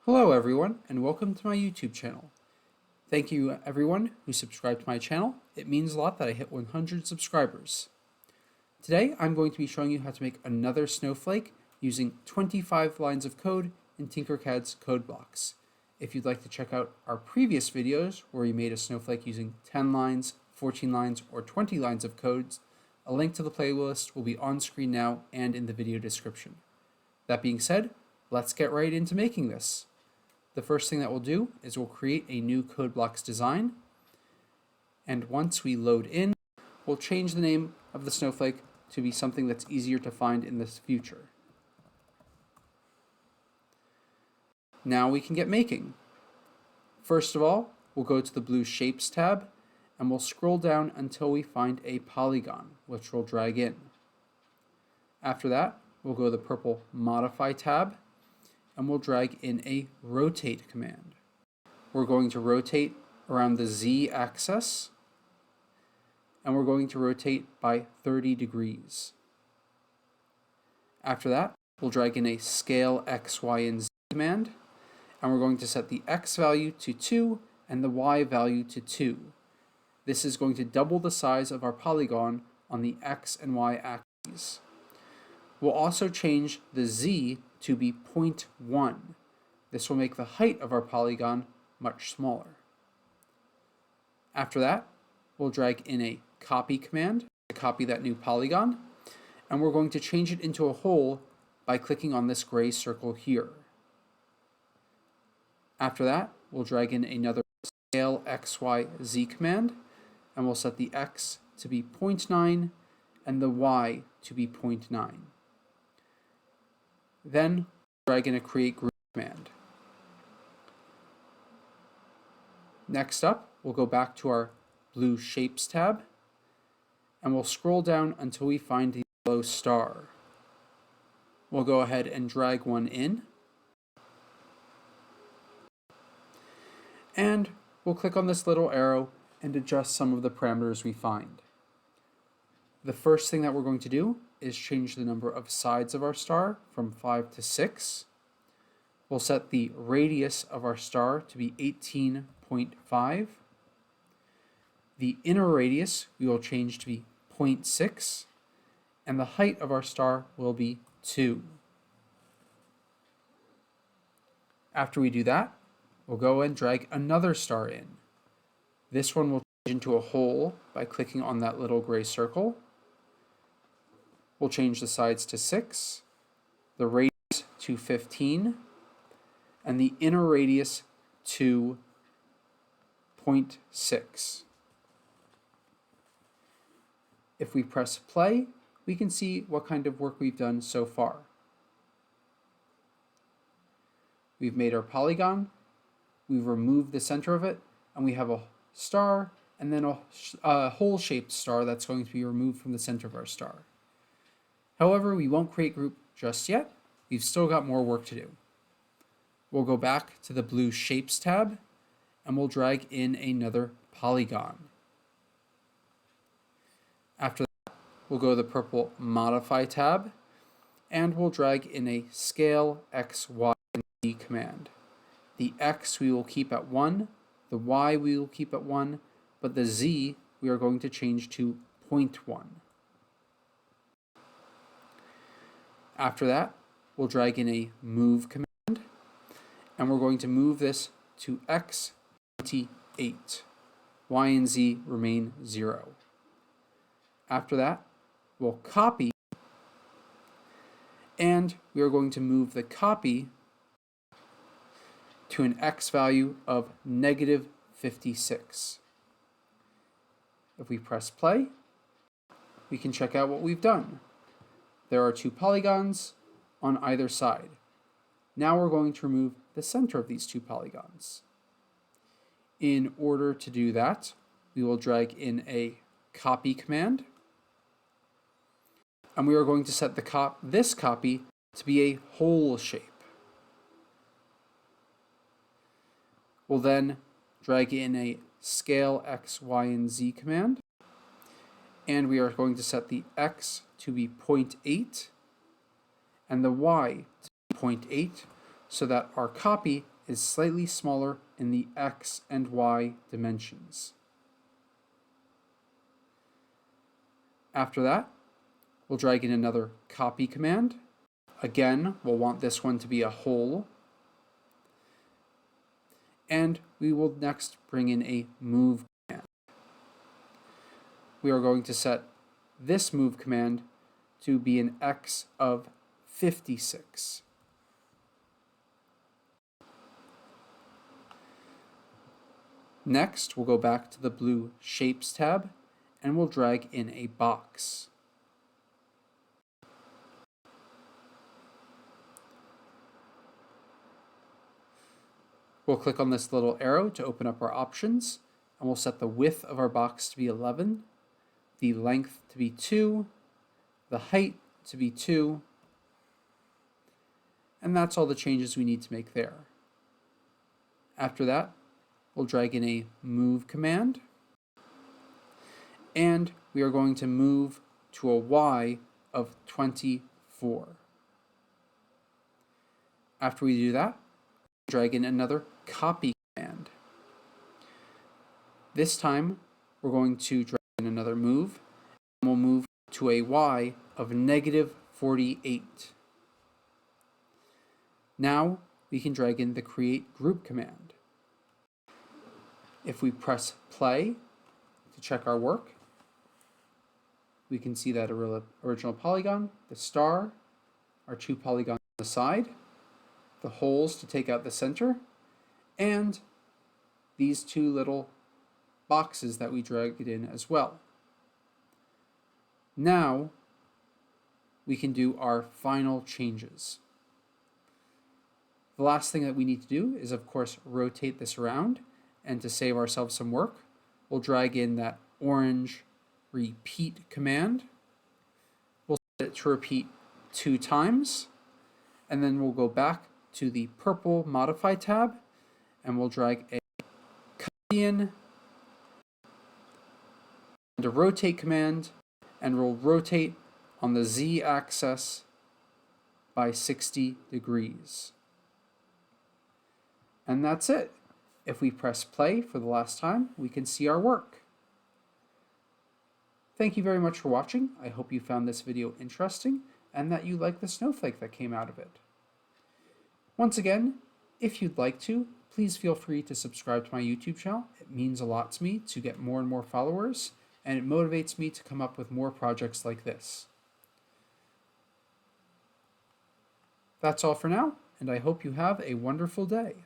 Hello everyone and welcome to my YouTube channel. Thank you everyone who subscribed to my channel. It means a lot that I hit 100 subscribers. Today I'm going to be showing you how to make another snowflake using 25 lines of code in Tinkercad's code blocks. If you'd like to check out our previous videos where we made a snowflake using 10 lines, 14 lines, or 20 lines of codes, a link to the playlist will be on screen now and in the video description. That being said, let's get right into making this. The first thing that we'll do is we'll create a new code blocks design. And once we load in, we'll change the name of the snowflake to be something that's easier to find in the future. Now we can get making. First of all, we'll go to the blue Shapes tab and we'll scroll down until we find a polygon, which we'll drag in. After that, we'll go to the purple Modify tab and we'll drag in a rotate command. We're going to rotate around the Z axis and we're going to rotate by 30 degrees. After that, we'll drag in a scale X, Y, and Z command and we're going to set the X value to 2 and the Y value to 2. This is going to double the size of our polygon on the X and Y axes. We'll also change the Z to be 0.1. This will make the height of our polygon much smaller. After that, we'll drag in a copy command to copy that new polygon, and we're going to change it into a hole by clicking on this gray circle here. After that, we'll drag in another scale X, Y, Z command, and we'll set the X to be 0.9 and the Y to be 0.9. Then drag in a create group command. Next up, we'll go back to our blue Shapes tab and we'll scroll down until we find the yellow star. We'll go ahead and drag one in and we'll click on this little arrow and adjust some of the parameters we find. The first thing that we're going to do is change the number of sides of our star from 5 to 6. We'll set the radius of our star to be 18.5. The inner radius we will change to be 0.6, and the height of our star will be 2. After we do that, we'll go and drag another star in. This one will change into a hole by clicking on that little gray circle. We'll change the sides to 6, the radius to 15, and the inner radius to 0.6. If we press play, we can see what kind of work we've done so far. We've made our polygon, we've removed the center of it, and we have a star and then a hole-shaped star that's going to be removed from the center of our star. However, we won't create group just yet. We've still got more work to do. We'll go back to the blue Shapes tab and we'll drag in another polygon. After that, we'll go to the purple Modify tab and we'll drag in a scale X, Y, and Z command. The X we will keep at 1, the Y we will keep at 1, but the Z we are going to change to 0.1. After that, we'll drag in a move command, and we're going to move this to X 28. Y and Z remain 0. After that, we'll copy, and we are going to move the copy to an X value of -56. If we press play, we can check out what we've done. There are 2 polygons on either side. Now we're going to remove the center of these 2 polygons. In order to do that, we will drag in a copy command, and we are going to set this copy to be a hole shape. We'll then drag in a scale X, Y, and Z command, and we are going to set the X to be 0.8 and the Y to be 0.8 so that our copy is slightly smaller in the X and Y dimensions. After that, we'll drag in another copy command. Again, we'll want this one to be a whole. And we will next bring in a move command. We are going to set this move command to be an X of 56. Next, we'll go back to the blue Shapes tab and we'll drag in a box. We'll click on this little arrow to open up our options, and we'll set the width of our box to be 11, the length to be 2, the height to be 2, and that's all the changes we need to make there. After that, we'll drag in a move command, and we are going to move to a Y of 24. After we do that, drag in another copy command. This time, we're going to drag in another move, and we'll move to a Y of negative 48. Now, we can drag in the create group command. If we press play to check our work, we can see that original polygon, the star, our two polygons on the side, the holes to take out the center, and these two little boxes that we dragged in as well. Now we can do our final changes. The last thing that we need to do is, of course, rotate this around, and to save ourselves some work, we'll drag in that orange repeat command. We'll set it to repeat 2 times, and then we'll go back to the purple modify tab, and we'll drag a copy in and a rotate command, and we'll rotate on the Z axis by 60 degrees. And that's it. If we press play for the last time, we can see our work. Thank you very much for watching. I hope you found this video interesting and that you like the snowflake that came out of it. Once again, if you'd like to, please feel free to subscribe to my YouTube channel. It means a lot to me to get more and more followers, and it motivates me to come up with more projects like this. That's all for now, and I hope you have a wonderful day.